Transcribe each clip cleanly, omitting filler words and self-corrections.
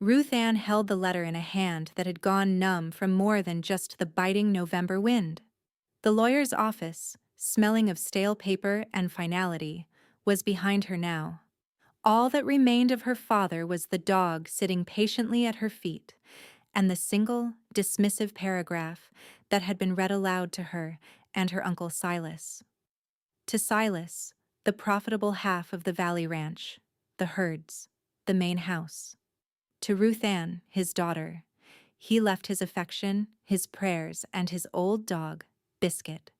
Ruth Ann held the letter in a hand that had gone numb from more than just the biting November wind. The lawyer's office, smelling of stale paper and finality, was behind her now. All that remained of her father was the dog sitting patiently at her feet, and the single, dismissive paragraph that had been read aloud to her and her Uncle Silas. To Silas, the profitable half of the Valley Ranch, the herds, the main house. To Ruth Ann, his daughter, he left his affection, his prayers, and his old dog, Biscuit.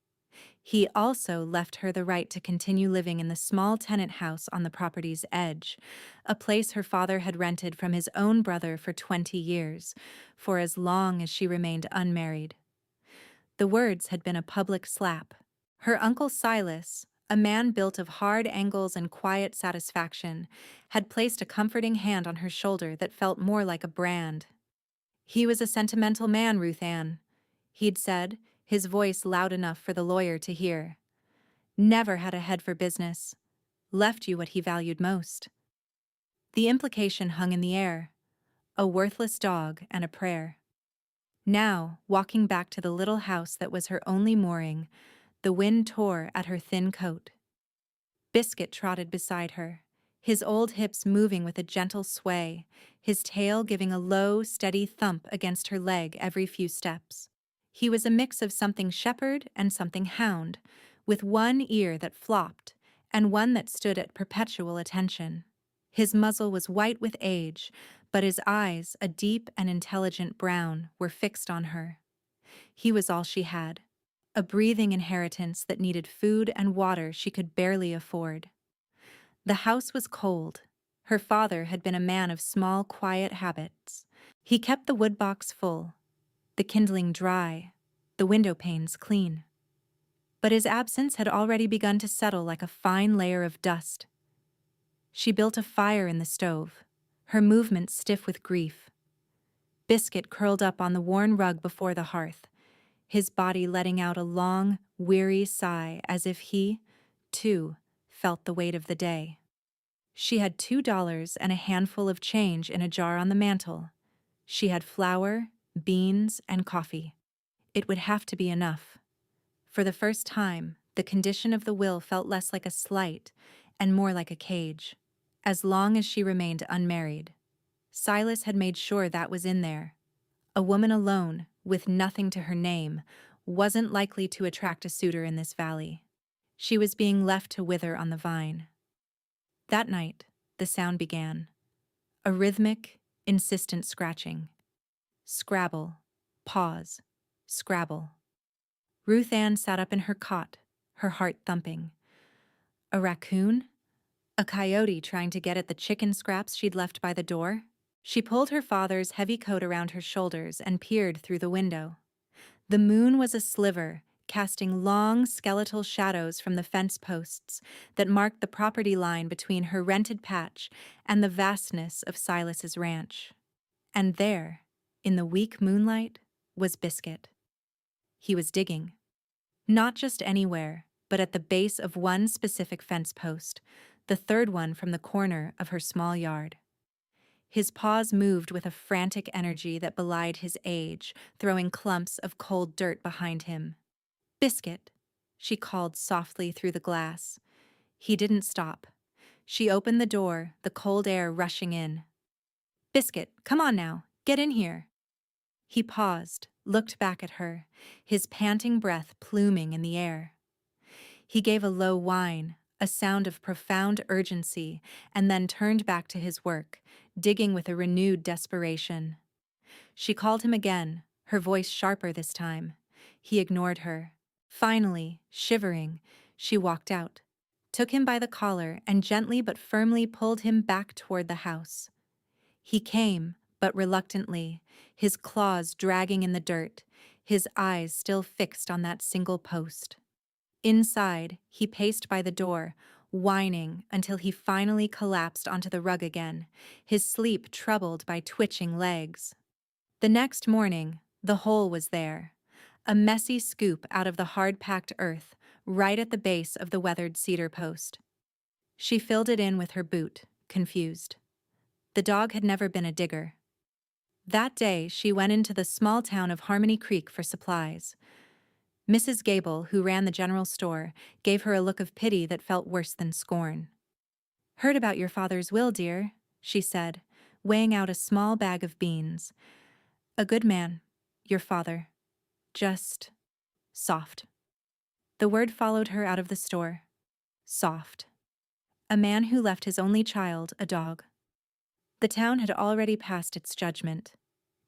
He also left her the right to continue living in the small tenant house on the property's edge, a place her father had rented from his own brother for 20 years, for as long as she remained unmarried. The words had been a public slap. Her Uncle Silas, a man built of hard angles and quiet satisfaction, had placed a comforting hand on her shoulder that felt more like a brand. "He was a sentimental man, Ruth Ann," he'd said, his voice loud enough for the lawyer to hear. "Never had a head for business. Left you what he valued most." The implication hung in the air. A worthless dog and a prayer. Now, walking back to the little house that was her only mooring, the wind tore at her thin coat. Biscuit trotted beside her, his old hips moving with a gentle sway, his tail giving a low, steady thump against her leg every few steps. He was a mix of something shepherd and something hound, with one ear that flopped and one that stood at perpetual attention. His muzzle was white with age, but his eyes, a deep and intelligent brown, were fixed on her. He was all she had, a breathing inheritance that needed food and water she could barely afford. The house was cold. Her father had been a man of small, quiet habits. He kept the woodbox full, the kindling dry, the window panes clean. But his absence had already begun to settle like a fine layer of dust. She built a fire in the stove, her movements stiff with grief. Biscuit curled up on the worn rug before the hearth, his body letting out a long, weary sigh as if he, too, felt the weight of the day. She had $2 and a handful of change in a jar on the mantel. She had flour, beans, and coffee. It would have to be enough. For the first time, the condition of the will felt less like a slight and more like a cage. As long as she remained unmarried. Silas had made sure that was in there. A woman alone, with nothing to her name, wasn't likely to attract a suitor in this valley. She was being left to wither on the vine. That night, the sound began. A rhythmic, insistent scratching. Scrabble, pause, scrabble. Ruth Ann sat up in her cot, her heart thumping. A raccoon? A coyote trying to get at the chicken scraps she'd left by the door? She pulled her father's heavy coat around her shoulders and peered through the window. The moon was a sliver, casting long, skeletal shadows from the fence posts that marked the property line between her rented patch and the vastness of Silas's ranch. And there, in the weak moonlight, was Biscuit. He was digging. Not just anywhere, but at the base of one specific fence post, the third one from the corner of her small yard. His paws moved with a frantic energy that belied his age, throwing clumps of cold dirt behind him. "Biscuit," she called softly through the glass. He didn't stop. She opened the door, the cold air rushing in. "Biscuit, come on now, get in here." He paused, looked back at her, his panting breath pluming in the air. He gave a low whine, a sound of profound urgency, and then turned back to his work, digging with a renewed desperation. She called him again, her voice sharper this time. He ignored her. Finally, shivering, she walked out, took him by the collar, and gently but firmly pulled him back toward the house. He came, but reluctantly, his claws dragging in the dirt, his eyes still fixed on that single post. Inside, he paced by the door, whining until he finally collapsed onto the rug again, his sleep troubled by twitching legs. The next morning, the hole was there, a messy scoop out of the hard-packed earth, right at the base of the weathered cedar post. She filled it in with her boot, confused. The dog had never been a digger. That day, she went into the small town of Harmony Creek for supplies. Mrs. Gable, who ran the general store, gave her a look of pity that felt worse than scorn. "Heard about your father's will, dear," she said, weighing out a small bag of beans. "A good man, your father. Just soft." The word followed her out of the store. Soft. A man who left his only child a dog. The town had already passed its judgment.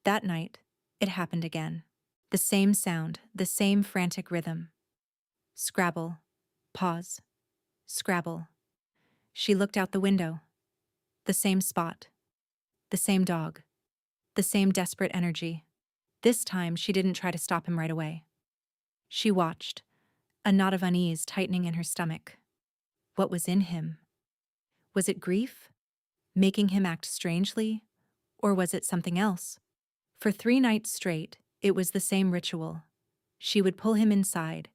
That night, it happened again. The same sound, the same frantic rhythm. Scrabble. Pause. Scrabble. She looked out the window. The same spot. The same dog. The same desperate energy. This time, she didn't try to stop him right away. She watched, a knot of unease tightening in her stomach. What was in him? Was it grief, making him act strangely, or was it something else? For 3 nights straight, it was the same ritual. She would pull him inside,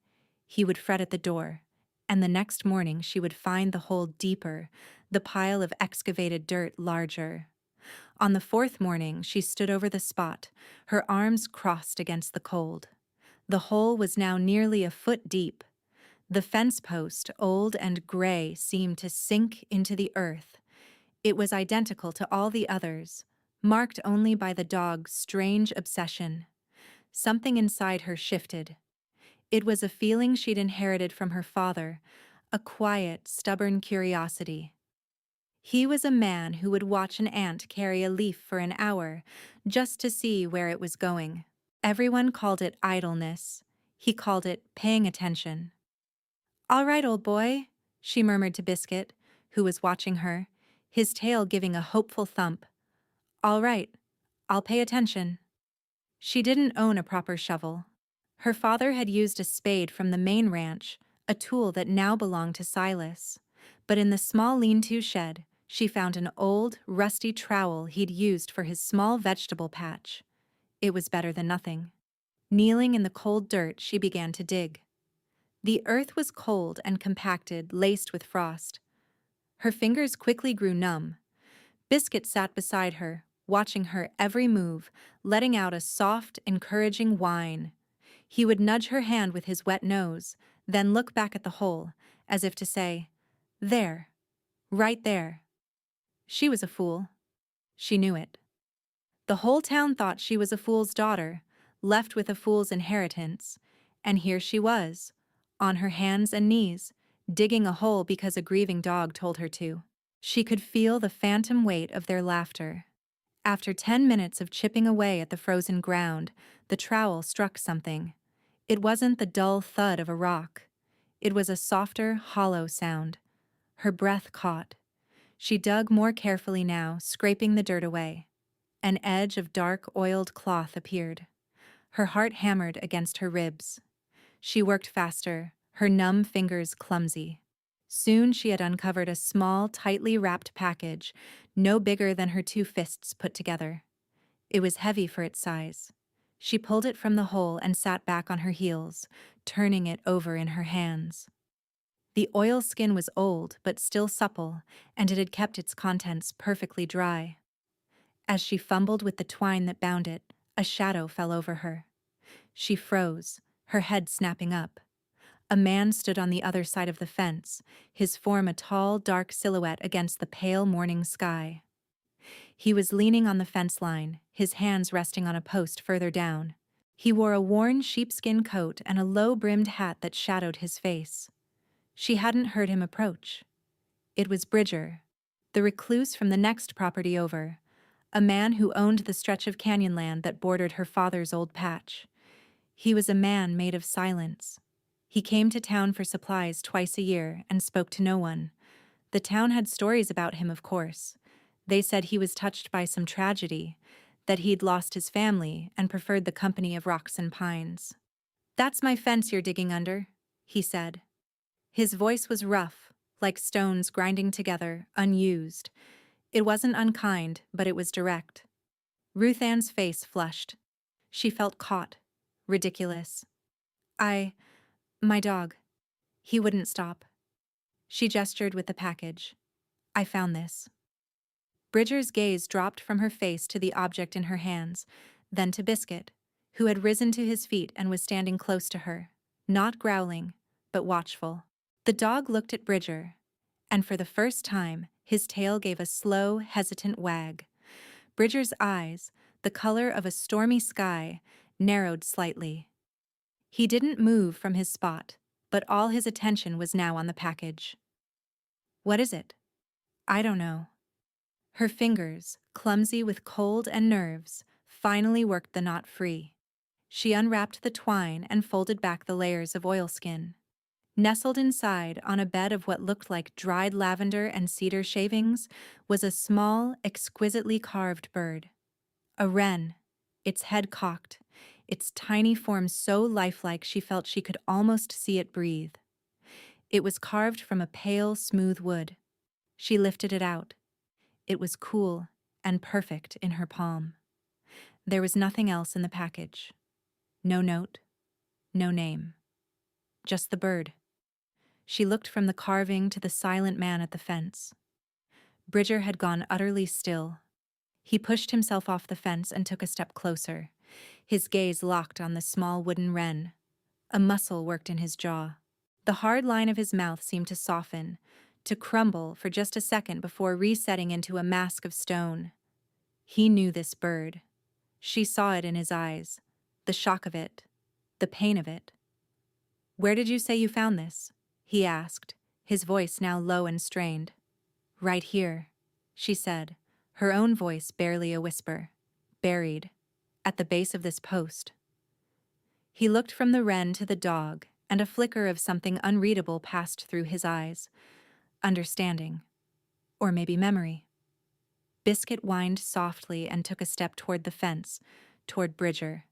he would fret at the door, and the next morning she would find the hole deeper, the pile of excavated dirt larger. On the 4th morning, she stood over the spot, her arms crossed against the cold. The hole was now nearly a foot deep. The fence post, old and gray, seemed to sink into the earth. It was identical to all the others, marked only by the dog's strange obsession. Something inside her shifted. It was a feeling she'd inherited from her father, a quiet, stubborn curiosity. He was a man who would watch an ant carry a leaf for an hour, just to see where it was going. Everyone called it idleness. He called it paying attention. "All right, old boy," she murmured to Biscuit, who was watching her, his tail giving a hopeful thump. "All right, I'll pay attention." She didn't own a proper shovel. Her father had used a spade from the main ranch, a tool that now belonged to Silas. But in the small lean-to shed, she found an old, rusty trowel he'd used for his small vegetable patch. It was better than nothing. Kneeling in the cold dirt, she began to dig. The earth was cold and compacted, laced with frost. Her fingers quickly grew numb. Biscuit sat beside her, watching her every move, letting out a soft, encouraging whine. He would nudge her hand with his wet nose, then look back at the hole, as if to say, "There, right there." She was a fool. She knew it. The whole town thought she was a fool's daughter, left with a fool's inheritance, and here she was, on her hands and knees, digging a hole because a grieving dog told her to. She could feel the phantom weight of their laughter. After 10 minutes of chipping away at the frozen ground, the trowel struck something. It wasn't the dull thud of a rock. It was a softer, hollow sound. Her breath caught. She dug more carefully now, scraping the dirt away. An edge of dark, oiled cloth appeared. Her heart hammered against her ribs. She worked faster, her numb fingers clumsy. Soon she had uncovered a small, tightly wrapped package, no bigger than her 2 fists put together. It was heavy for its size. She pulled it from the hole and sat back on her heels, turning it over in her hands. The oilskin was old but still supple, and it had kept its contents perfectly dry. As she fumbled with the twine that bound it, a shadow fell over her. She froze, her head snapping up. A man stood on the other side of the fence, his form a tall, dark silhouette against the pale morning sky. He was leaning on the fence line, his hands resting on a post further down. He wore a worn sheepskin coat and a low-brimmed hat that shadowed his face. She hadn't heard him approach. It was Bridger, the recluse from the next property over, a man who owned the stretch of canyon land that bordered her father's old patch. He was a man made of silence. He came to town for supplies twice a year and spoke to no one. The town had stories about him, of course. They said he was touched by some tragedy, that he'd lost his family and preferred the company of rocks and pines. "That's my fence you're digging under," he said. His voice was rough, like stones grinding together, unused. It wasn't unkind, but it was direct. Ruth Ann's face flushed. She felt caught, ridiculous. My dog." He wouldn't stop. She gestured with the package. "I found this." Bridger's gaze dropped from her face to the object in her hands, then to Biscuit, who had risen to his feet and was standing close to her, not growling, but watchful. The dog looked at Bridger, and for the first time, his tail gave a slow, hesitant wag. Bridger's eyes, the color of a stormy sky, narrowed slightly. He didn't move from his spot, but all his attention was now on the package. "What is it?" "I don't know." Her fingers, clumsy with cold and nerves, finally worked the knot free. She unwrapped the twine and folded back the layers of oilskin. Nestled inside, on a bed of what looked like dried lavender and cedar shavings, was a small, exquisitely carved bird. A wren, its head cocked, its tiny form so lifelike she felt she could almost see it breathe. It was carved from a pale, smooth wood. She lifted it out. It was cool and perfect in her palm. There was nothing else in the package. No note, no name. Just the bird. She looked from the carving to the silent man at the fence. Bridger had gone utterly still. He pushed himself off the fence and took a step closer, his gaze locked on the small wooden wren. A muscle worked in his jaw. The hard line of his mouth seemed to soften, to crumble for just a second before resetting into a mask of stone. He knew this bird. She saw it in his eyes, the shock of it, the pain of it. "Where did you say you found this?" he asked, his voice now low and strained. "Right here," she said, her own voice barely a whisper. "Buried, at the base of this post." He looked from the wren to the dog, and a flicker of something unreadable passed through his eyes. Understanding. Or maybe memory. Biscuit whined softly and took a step toward the fence, toward Bridger.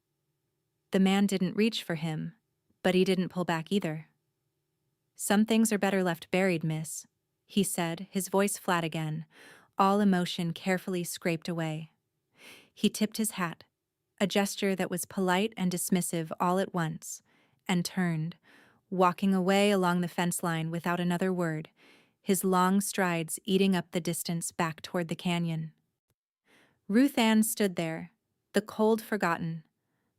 The man didn't reach for him, but he didn't pull back either. "Some things are better left buried, miss," he said, his voice flat again, all emotion carefully scraped away. He tipped his hat, a gesture that was polite and dismissive all at once, and turned, walking away along the fence line without another word, his long strides eating up the distance back toward the canyon. Ruth Ann stood there, the cold forgotten,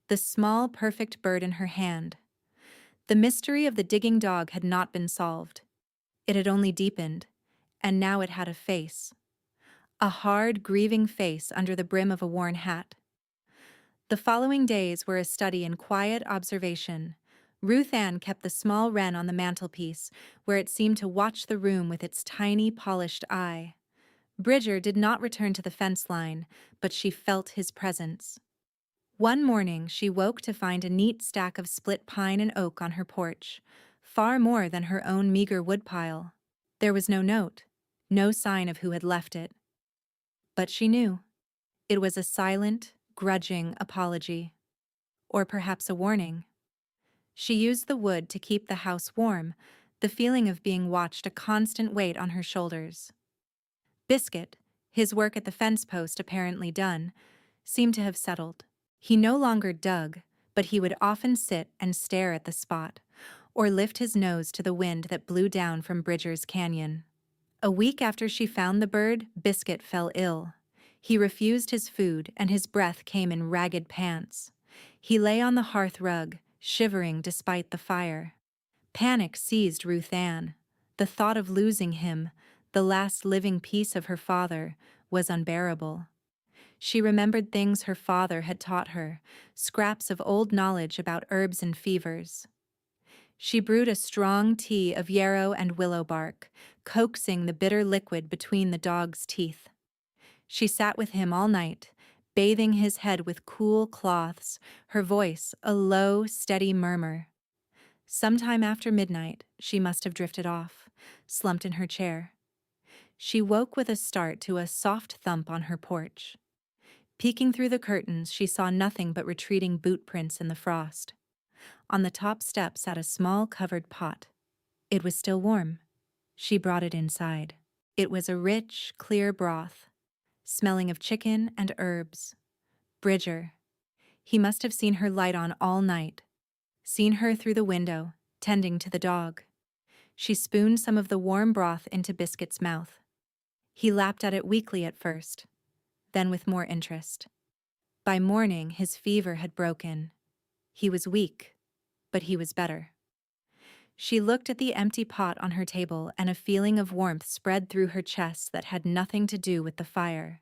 the small, perfect bird in her hand. The mystery of the digging dog had not been solved. It had only deepened, and now it had a face. A hard, grieving face under the brim of a worn hat. The following days were a study in quiet observation. Ruth Ann kept the small wren on the mantelpiece, where it seemed to watch the room with its tiny, polished eye. Bridger did not return to the fence line, but she felt his presence. One morning, she woke to find a neat stack of split pine and oak on her porch, far more than her own meager woodpile. There was no note, no sign of who had left it. But she knew. It was a silent, grudging apology. Or perhaps a warning. She used the wood to keep the house warm, the feeling of being watched a constant weight on her shoulders. Biscuit, his work at the fence post apparently done, seemed to have settled. He no longer dug, but he would often sit and stare at the spot, or lift his nose to the wind that blew down from Bridger's canyon. A week after she found the bird, Biscuit fell ill. He refused his food, and his breath came in ragged pants. He lay on the hearth rug, shivering despite the fire. Panic seized Ruth Ann. The thought of losing him, the last living piece of her father, was unbearable. She remembered things her father had taught her, scraps of old knowledge about herbs and fevers. She brewed a strong tea of yarrow and willow bark, coaxing the bitter liquid between the dog's teeth. She sat with him all night, bathing his head with cool cloths, her voice a low, steady murmur. Sometime after midnight, she must have drifted off, slumped in her chair. She woke with a start to a soft thump on her porch. Peeking through the curtains, she saw nothing but retreating boot prints in the frost. On the top step sat a small covered pot. It was still warm. She brought it inside. It was a rich, clear broth, smelling of chicken and herbs. Bridger. He must have seen her light on all night, seen her through the window, tending to the dog. She spooned some of the warm broth into Biscuit's mouth. He lapped at it weakly at first, then with more interest. By morning, his fever had broken. He was weak, but he was better. She looked at the empty pot on her table, and a feeling of warmth spread through her chest that had nothing to do with the fire.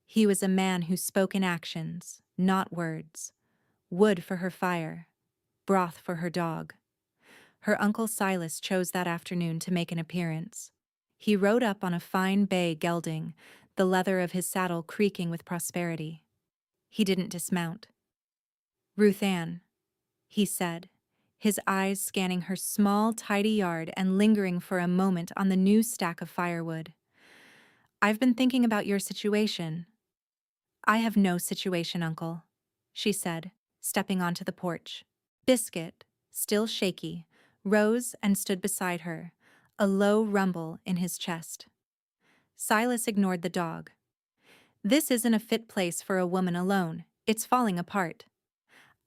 He was a man who spoke in actions, not words. Wood for her fire, broth for her dog. Her Uncle Silas chose that afternoon to make an appearance. He rode up on a fine bay gelding, the leather of his saddle creaking with prosperity. He didn't dismount. "Ruth Ann," he said, his eyes scanning her small, tidy yard and lingering for a moment on the new stack of firewood. "I've been thinking about your situation." "I have no situation, Uncle," she said, stepping onto the porch. Biscuit, still shaky, rose and stood beside her, a low rumble in his chest. Silas ignored the dog. "This isn't a fit place for a woman alone. It's falling apart.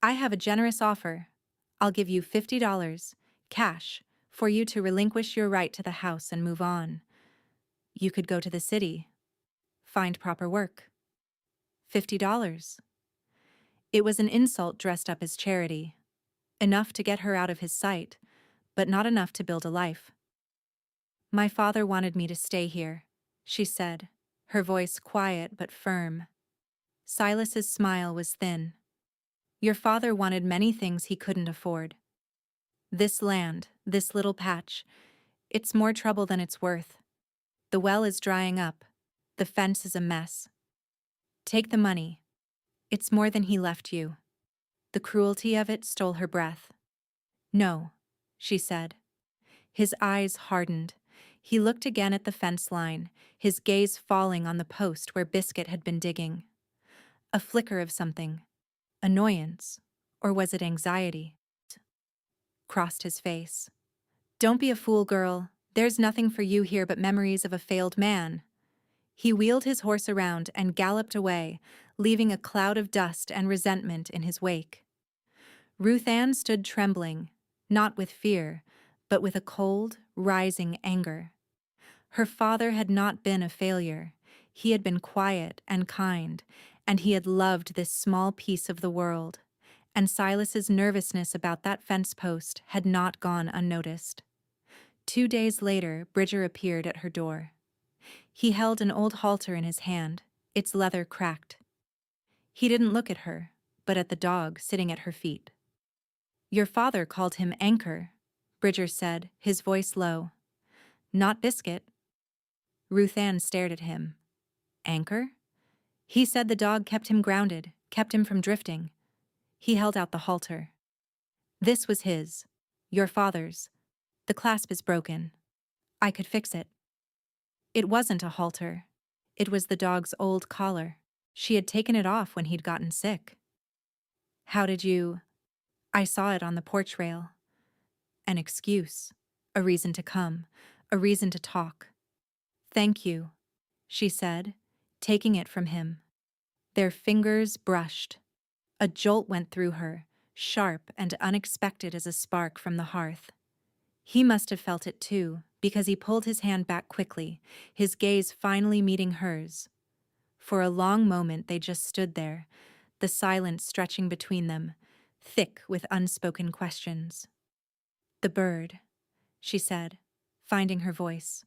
I have a generous offer. I'll give you $50, cash, for you to relinquish your right to the house and move on. You could go to the city. Find proper work." $50. It was an insult dressed up as charity. Enough to get her out of his sight, but not enough to build a life. "My father wanted me to stay here," she said, her voice quiet but firm. Silas's smile was thin. "Your father wanted many things he couldn't afford. This land, this little patch, it's more trouble than it's worth. The well is drying up. The fence is a mess. Take the money. It's more than he left you." The cruelty of it stole her breath. "No," she said. His eyes hardened. He looked again at the fence line, his gaze falling on the post where Biscuit had been digging. A flicker of something. Annoyance. Or was it anxiety? Crossed his face. "Don't be a fool, girl. There's nothing for you here but memories of a failed man." He wheeled his horse around and galloped away, leaving a cloud of dust and resentment in his wake. Ruth Ann stood trembling, not with fear, but with a cold, rising anger. Her father had not been a failure. He had been quiet and kind, and he had loved this small piece of the world. And Silas's nervousness about that fence post had not gone unnoticed. 2 days later, Bridger appeared at her door. He held an old halter in his hand, its leather cracked. He didn't look at her, but at the dog sitting at her feet. "Your father called him Anchor," Bridger said, his voice low. "Not Biscuit." Ruth Ann stared at him. "Anchor?" "He said the dog kept him grounded, kept him from drifting." He held out the halter. "This was his. Your father's. The clasp is broken. I could fix it." It wasn't a halter. It was the dog's old collar. She had taken it off when he'd gotten sick. "How did you—" "I saw it on the porch rail." An excuse. A reason to come. A reason to talk. "Thank you," she said, taking it from him. Their fingers brushed. A jolt went through her, sharp and unexpected as a spark from the hearth. He must have felt it too, because he pulled his hand back quickly, his gaze finally meeting hers. For a long moment they just stood there, the silence stretching between them, thick with unspoken questions. "The bird," she said, finding her voice.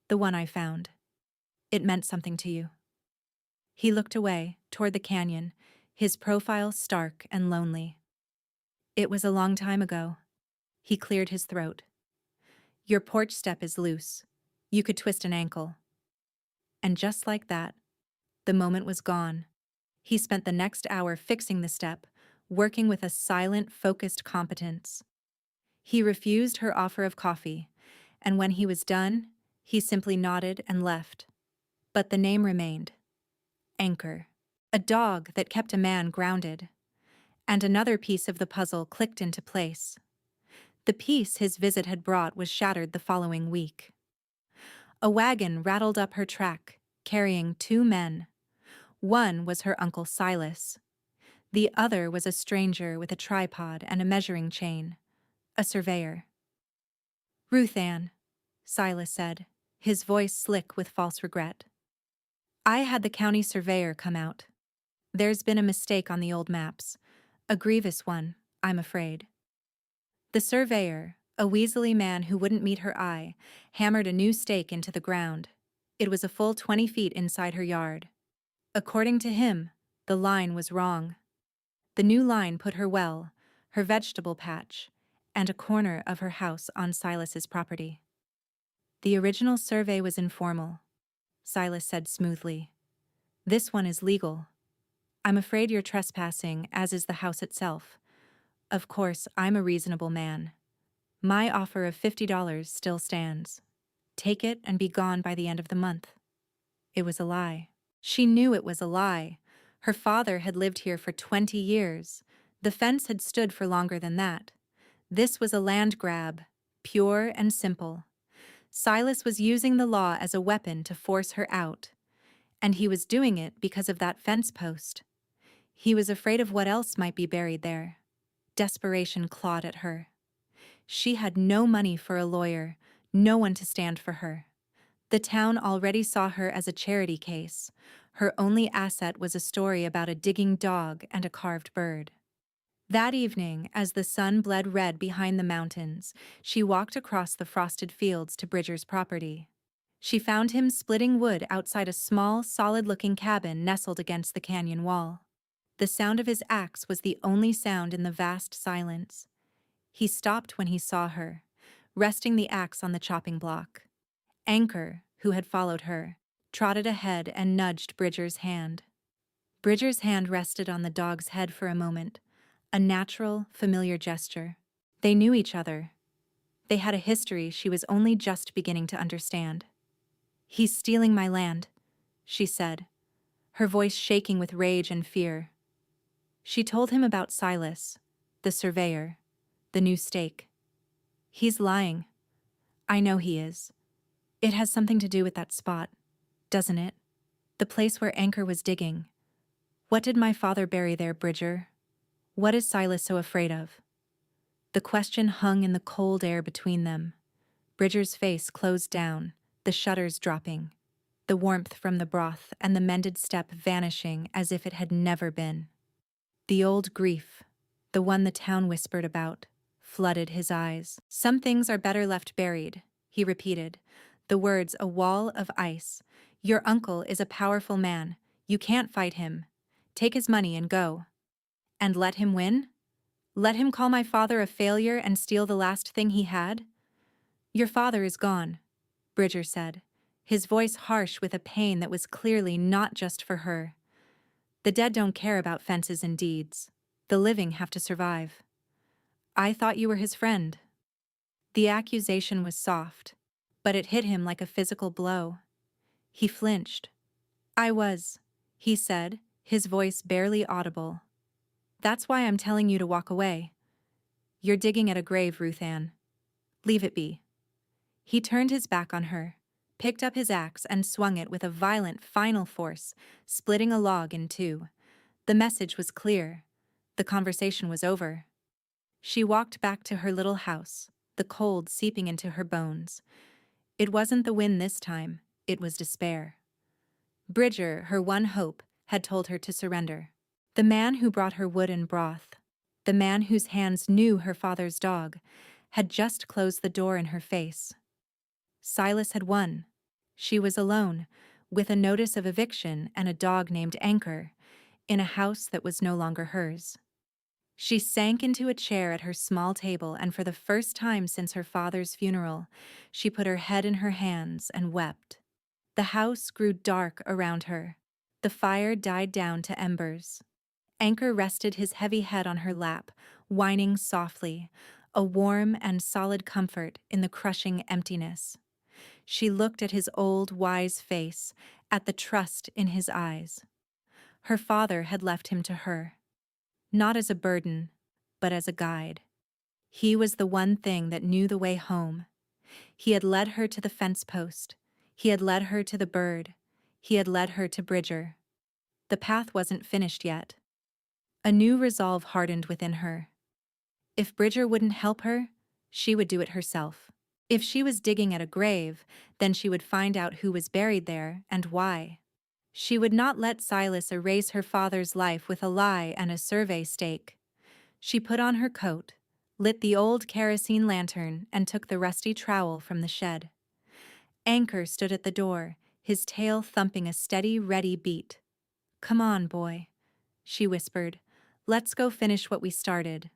"The one I found. It meant something to you." He looked away, toward the canyon, his profile stark and lonely. "It was a long time ago." He cleared his throat. "Your porch step is loose. You could twist an ankle." And just like that, the moment was gone. He spent the next hour fixing the step, working with a silent, focused competence. He refused her offer of coffee, and when he was done, he simply nodded and left. But the name remained. Anchor. A dog that kept a man grounded. And another piece of the puzzle clicked into place. The piece his visit had brought was shattered the following week. A wagon rattled up her track, carrying 2 men. One was her Uncle Silas. The other was a stranger with a tripod and a measuring chain, a surveyor. "Ruth Ann," Silas said, his voice slick with false regret. I had the county surveyor come out. There's been a mistake on the old maps. A grievous one, I'm afraid. The surveyor, a weaselly man who wouldn't meet her eye, hammered a new stake into the ground. It was a full 20 feet inside her yard. According to him, the line was wrong. The new line put her well, her vegetable patch, and a corner of her house on Silas's property. The original survey was informal, Silas said smoothly. This one is legal. I'm afraid you're trespassing, as is the house itself. Of course, I'm a reasonable man. My offer of $50 still stands. Take it and be gone by the end of the month. It was a lie. She knew it was a lie. Her father had lived here for 20 years. The fence had stood for longer than that. This was a land grab, pure and simple. Silas was using the law as a weapon to force her out. And he was doing it because of that fence post. He was afraid of what else might be buried there. Desperation clawed at her. She had no money for a lawyer, no one to stand for her. The town already saw her as a charity case. Her only asset was a story about a digging dog and a carved bird. That evening, as the sun bled red behind the mountains, she walked across the frosted fields to Bridger's property. She found him splitting wood outside a small, solid-looking cabin nestled against the canyon wall. The sound of his axe was the only sound in the vast silence. He stopped when he saw her, resting the axe on the chopping block. Anchor, who had followed her, trotted ahead and nudged Bridger's hand. Bridger's hand rested on the dog's head for a moment, a natural, familiar gesture. They knew each other. They had a history she was only just beginning to understand. "He's stealing my land," she said, her voice shaking with rage and fear. She told him about Silas, the surveyor, the new stake. "He's lying. I know he is. It has something to do with that spot, doesn't it? The place where Anchor was digging. What did my father bury there, Bridger? What is Silas so afraid of?" The question hung in the cold air between them. Bridger's face closed down, the shutters dropping, the warmth from the broth and the mended step vanishing as if it had never been. The old grief, the one the town whispered about, flooded his eyes. "Some things are better left buried," he repeated, the words a wall of ice. "Your uncle is a powerful man. You can't fight him. Take his money and go." "And let him win? Let him call my father a failure and steal the last thing he had?" "Your father is gone," Bridger said, his voice harsh with a pain that was clearly not just for her. "The dead don't care about fences and deeds. The living have to survive. I thought you were his friend." The accusation was soft, but it hit him like a physical blow. He flinched. "I was," he said, his voice barely audible. "That's why I'm telling you to walk away. You're digging at a grave, Ruth Ann. Leave it be." He turned his back on her, picked up his axe and swung it with a violent final force, splitting a log in two. The message was clear. The conversation was over. She walked back to her little house, the cold seeping into her bones. It wasn't the win this time, it was despair. Bridger, her one hope, had told her to surrender. The man who brought her wood and broth, the man whose hands knew her father's dog, had just closed the door in her face. Silas had won. She was alone, with a notice of eviction and a dog named Anchor, in a house that was no longer hers. She sank into a chair at her small table, and for the first time since her father's funeral, she put her head in her hands and wept. The house grew dark around her. The fire died down to embers. Anchor rested his heavy head on her lap, whining softly, a warm and solid comfort in the crushing emptiness. She looked at his old, wise face, at the trust in his eyes. Her father had left him to her. Not as a burden, but as a guide. He was the one thing that knew the way home. He had led her to the fence post. He had led her to the bird. He had led her to Bridger. The path wasn't finished yet. A new resolve hardened within her. If Bridger wouldn't help her, she would do it herself. If she was digging at a grave, then she would find out who was buried there and why. She would not let Silas erase her father's life with a lie and a survey stake. She put on her coat, lit the old kerosene lantern, and took the rusty trowel from the shed. Anchor stood at the door, his tail thumping a steady, ready beat. "Come on, boy," she whispered. "Let's go finish what we started."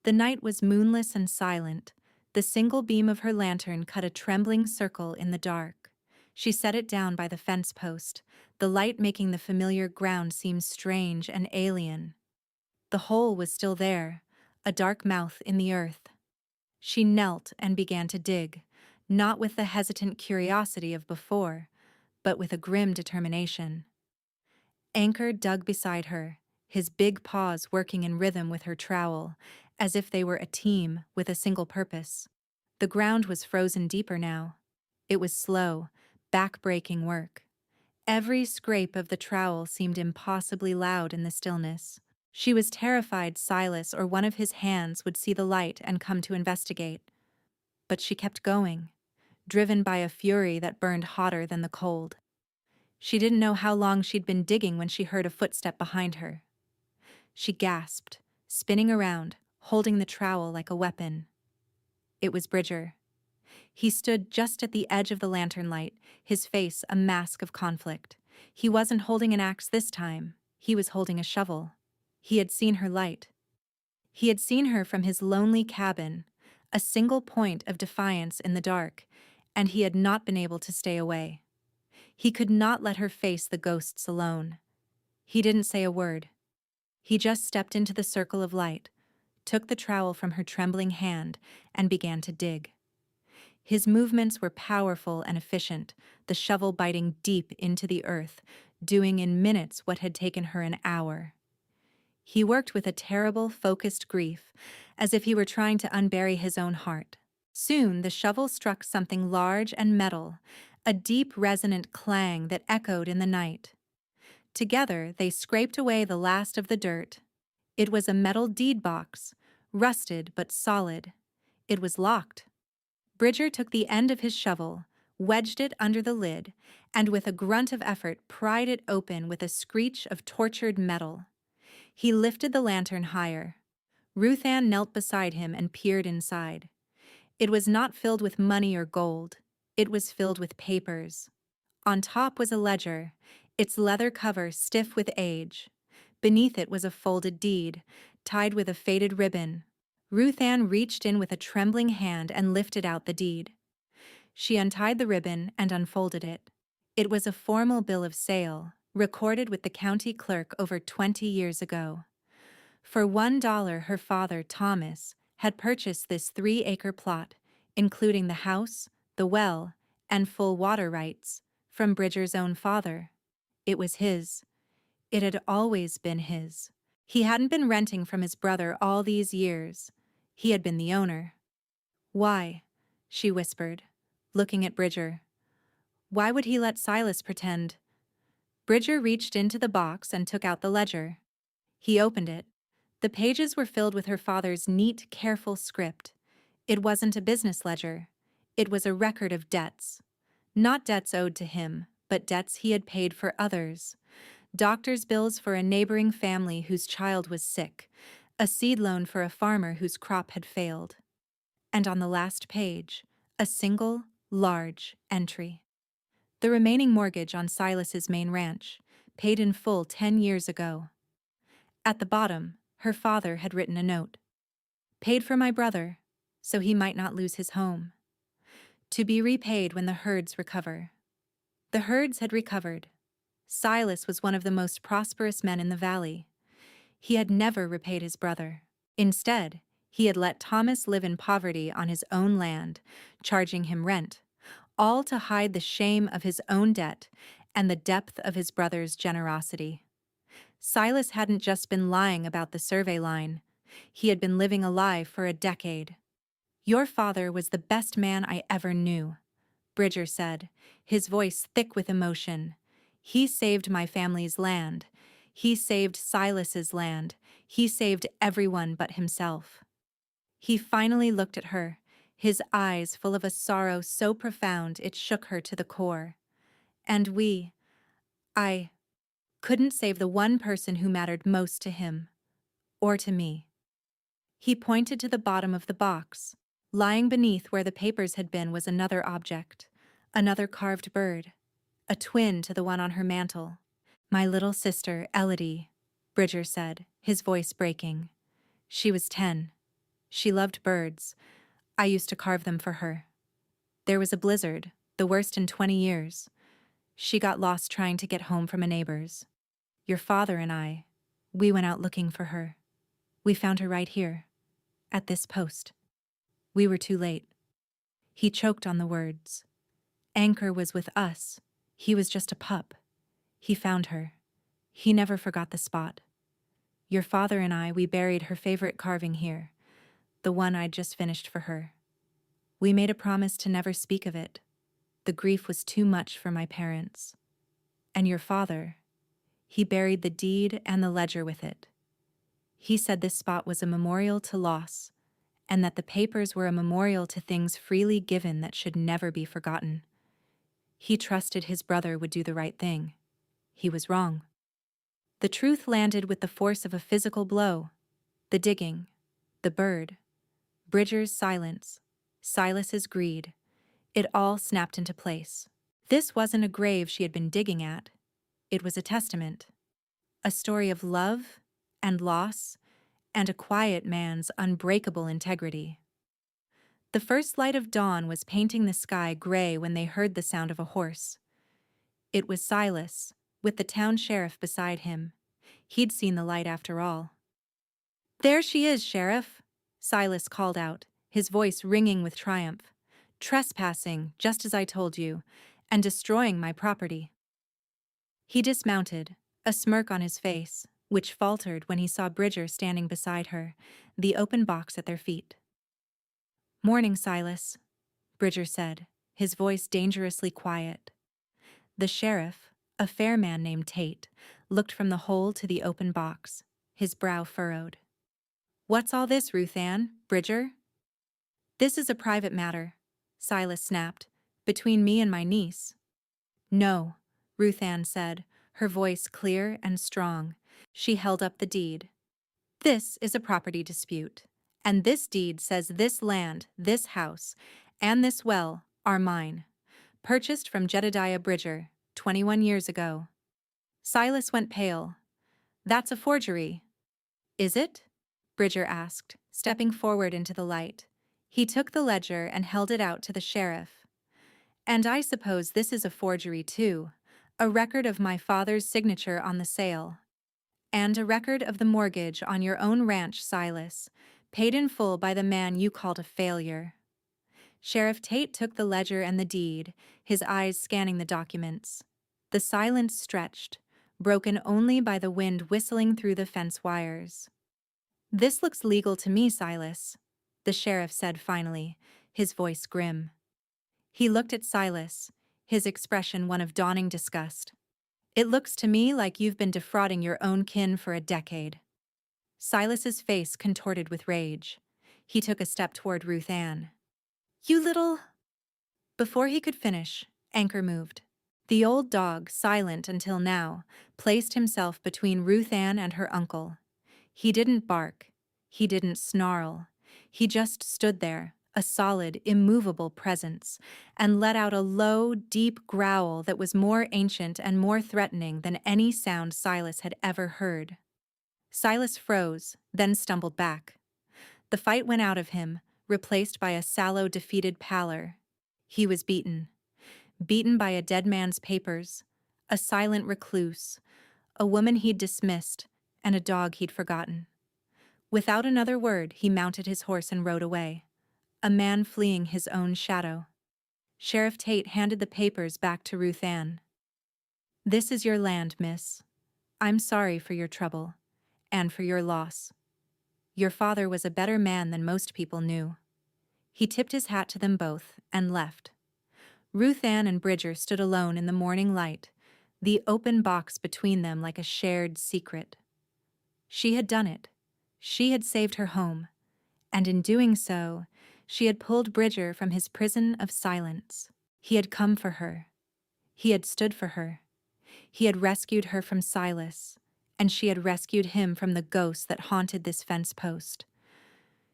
The night was moonless and silent. The single beam of her lantern cut a trembling circle in the dark. She set it down by the fence post, the light making the familiar ground seem strange and alien. The hole was still there, a dark mouth in the earth. She knelt and began to dig, not with the hesitant curiosity of before, but with a grim determination. Anchor dug beside her, his big paws working in rhythm with her trowel, as if they were a team with a single purpose. The ground was frozen deeper now. It was slow, back-breaking work. Every scrape of the trowel seemed impossibly loud in the stillness. She was terrified Silas or one of his hands would see the light and come to investigate. But she kept going, driven by a fury that burned hotter than the cold. She didn't know how long she'd been digging when she heard a footstep behind her. She gasped, spinning around, holding the trowel like a weapon. It was Bridger. He stood just at the edge of the lantern light, his face a mask of conflict. He wasn't holding an axe this time. He was holding a shovel. He had seen her light. He had seen her from his lonely cabin, a single point of defiance in the dark, and he had not been able to stay away. He could not let her face the ghosts alone. He didn't say a word. He just stepped into the circle of light, took the trowel from her trembling hand, and began to dig. His movements were powerful and efficient, the shovel biting deep into the earth, doing in minutes what had taken her an hour. He worked with a terrible, focused grief, as if he were trying to unbury his own heart. Soon the shovel struck something large and metal, a deep, resonant clang that echoed in the night. Together they scraped away the last of the dirt. It was a metal deed box, rusted but solid. It was locked. Bridger took the end of his shovel, wedged it under the lid, and with a grunt of effort pried it open with a screech of tortured metal. He lifted the lantern higher. Ruth Ann knelt beside him and peered inside. It was not filled with money or gold. It was filled with papers. On top was a ledger, its leather cover stiff with age. Beneath it was a folded deed, tied with a faded ribbon. Ruth Ann reached in with a trembling hand and lifted out the deed. She untied the ribbon and unfolded it. It was a formal bill of sale, recorded with the county clerk over 20 years ago. For $1, her father, Thomas, had purchased this 3-acre plot, including the house, the well, and full water rights, from Bridger's own father. It was his. It had always been his. He hadn't been renting from his brother all these years. He had been the owner. "Why?" she whispered, looking at Bridger. "Why would he let Silas pretend?" Bridger reached into the box and took out the ledger. He opened it. The pages were filled with her father's neat, careful script. It wasn't a business ledger. It was a record of debts. Not debts owed to him, but debts he had paid for others. Doctor's bills for a neighboring family whose child was sick, a seed loan for a farmer whose crop had failed. And on the last page, a single, large entry. The remaining mortgage on Silas's main ranch, paid in full 10 years ago. At the bottom, her father had written a note. "Paid for my brother, so he might not lose his home. To be repaid when the herds recover." The herds had recovered. Silas was one of the most prosperous men in the valley. He had never repaid his brother. Instead, he had let Thomas live in poverty on his own land, charging him rent, all to hide the shame of his own debt and the depth of his brother's generosity. Silas hadn't just been lying about the survey line. He had been living a lie for a decade. "Your father was the best man I ever knew," Bridger said, his voice thick with emotion. "He saved my family's land. He saved Silas's land. He saved everyone but himself." He finally looked at her, his eyes full of a sorrow so profound it shook her to the core. And I couldn't save the one person who mattered most to him, or to me. He pointed to the bottom of the box. Lying beneath where the papers had been was another object, another carved bird, a twin to the one on her mantel. My little sister, Elodie, Bridger said, his voice breaking. She was 10. She loved birds. I used to carve them for her. There was a blizzard, the worst in 20 years. She got lost trying to get home from a neighbor's. Your father and I, we went out looking for her. We found her right here, at this post. We were too late. He choked on the words. Anchor was with us. He was just a pup. He found her. He never forgot the spot. Your father and I, we buried her favorite carving here, the one I'd just finished for her. We made a promise to never speak of it. The grief was too much for my parents. And your father, he buried the deed and the ledger with it. He said this spot was a memorial to loss, and that the papers were a memorial to things freely given that should never be forgotten. He trusted his brother would do the right thing. He was wrong. The truth landed with the force of a physical blow. The digging, the bird, Bridger's silence, Silas's greed, it all snapped into place. This wasn't a grave she had been digging at. It was a testament. A story of love and loss and a quiet man's unbreakable integrity. The first light of dawn was painting the sky gray when they heard the sound of a horse. It was Silas, with the town sheriff beside him. He'd seen the light after all. There she is, Sheriff, Silas called out, his voice ringing with triumph. Trespassing, just as I told you, and destroying my property. He dismounted, a smirk on his face, which faltered when he saw Bridger standing beside her, the open box at their feet. Morning, Silas, Bridger said, his voice dangerously quiet. The sheriff, a fair man named Tate, looked from the hole to the open box, his brow furrowed. What's all this, Ruth Ann, Bridger? This is a private matter, Silas snapped, between me and my niece. No, Ruth Ann said, her voice clear and strong. She held up the deed. This is a property dispute, and this deed says this land, this house, and this well are mine, purchased from Jedediah Bridger, 21 years ago. Silas went pale. That's a forgery. Is it? Bridger asked, stepping forward into the light. He took the ledger and held it out to the sheriff. And I suppose this is a forgery too, a record of my father's signature on the sale. And a record of the mortgage on your own ranch, Silas, paid in full by the man you called a failure. Sheriff Tate took the ledger and the deed, his eyes scanning the documents. The silence stretched, broken only by the wind whistling through the fence wires. This looks legal to me, Silas, the sheriff said finally, his voice grim. He looked at Silas, his expression one of dawning disgust. It looks to me like you've been defrauding your own kin for a decade. Silas's face contorted with rage. He took a step toward Ruth Ann. You little... Before he could finish, Anchor moved. The old dog, silent until now, placed himself between Ruth Ann and her uncle. He didn't bark. He didn't snarl. He just stood there, a solid, immovable presence, and let out a low, deep growl that was more ancient and more threatening than any sound Silas had ever heard. Silas froze, then stumbled back. The fight went out of him, replaced by a sallow, defeated pallor. He was beaten. Beaten by a dead man's papers, a silent recluse, a woman he'd dismissed, and a dog he'd forgotten. Without another word, he mounted his horse and rode away, a man fleeing his own shadow. Sheriff Tate handed the papers back to Ruth Ann. This is your land, miss. I'm sorry for your trouble, and for your loss. Your father was a better man than most people knew. He tipped his hat to them both and left. Ruth Ann and Bridger stood alone in the morning light, the open box between them like a shared secret. She had done it. She had saved her home, and in doing so, She had pulled Bridger from his prison of silence. He had come for her. He had stood for her. He had rescued her from Silas, and she had rescued him from the ghost that haunted this fence post.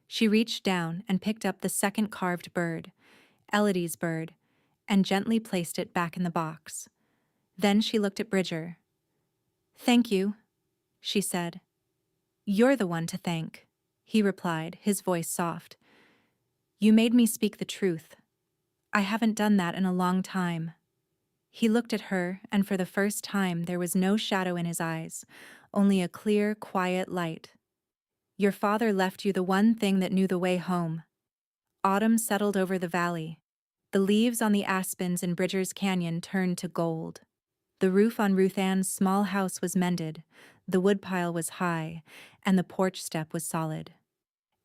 She reached down and picked up the second carved bird, Elodie's bird, and gently placed it back in the box. Then she looked at Bridger. "Thank you," she said. "You're the one to thank," he replied, his voice soft. "You made me speak the truth. I haven't done that in a long time." He looked at her, and for the first time there was no shadow in his eyes, only a clear, quiet light. "Your father left you the one thing that knew the way home." Autumn settled over the valley. The leaves on the aspens in Bridger's Canyon turned to gold. The roof on Ruth Ann's small house was mended, the woodpile was high, and the porch step was solid.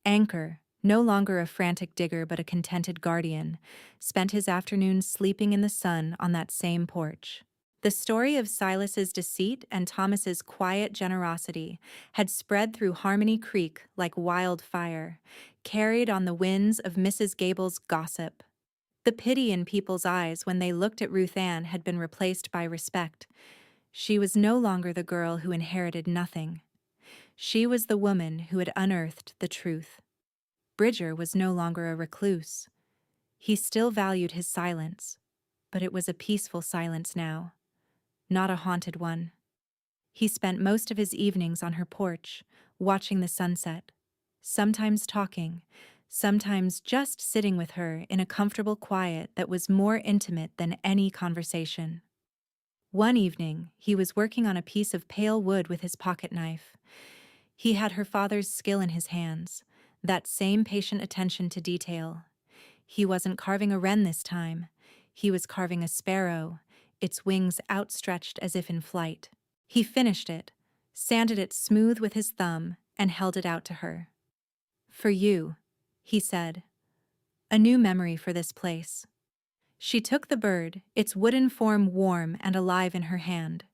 Anchor, no longer a frantic digger but a contented guardian, spent his afternoons sleeping in the sun on that same porch. The story of Silas's deceit and Thomas's quiet generosity had spread through Harmony Creek like wildfire, carried on the winds of Mrs. Gable's gossip. The pity in people's eyes when they looked at Ruth Ann had been replaced by respect. She was no longer the girl who inherited nothing. She was the woman who had unearthed the truth. Bridger was no longer a recluse. He still valued his silence, but it was a peaceful silence now, not a haunted one. He spent most of his evenings on her porch, watching the sunset, sometimes talking, sometimes just sitting with her in a comfortable quiet that was more intimate than any conversation. One evening, he was working on a piece of pale wood with his pocket knife. He had her father's skill in his hands, that same patient attention to detail. He wasn't carving a wren this time. He was carving a sparrow, its wings outstretched as if in flight. He finished it, sanded it smooth with his thumb, and held it out to her. "For you," he said. "A new memory for this place." She took the bird, its wooden form warm and alive in her hand.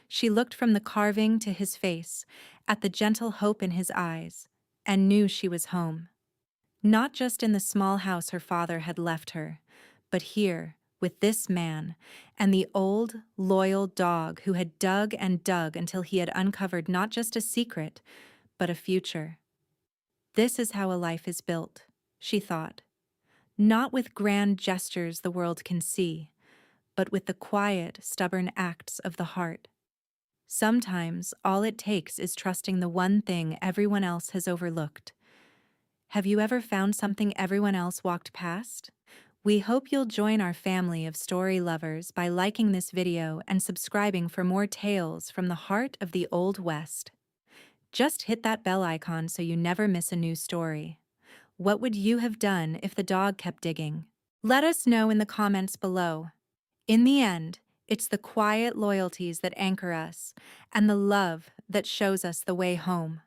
She looked from the carving to his face, at the gentle hope in his eyes, and knew she was home. Not just in the small house her father had left her, but here, with this man, and the old, loyal dog who had dug and dug until he had uncovered not just a secret, but a future. This is how a life is built, she thought. Not with grand gestures the world can see, but with the quiet, stubborn acts of the heart. Sometimes all it takes is trusting the one thing everyone else has overlooked. Have you ever found something everyone else walked past? We hope you'll join our family of story lovers by liking this video and subscribing for more tales from the heart of the Old West. Just hit that bell icon so you never miss a new story. What would you have done if the dog kept digging? Let us know in the comments below. In the end, it's the quiet loyalties that anchor us, and the love that shows us the way home.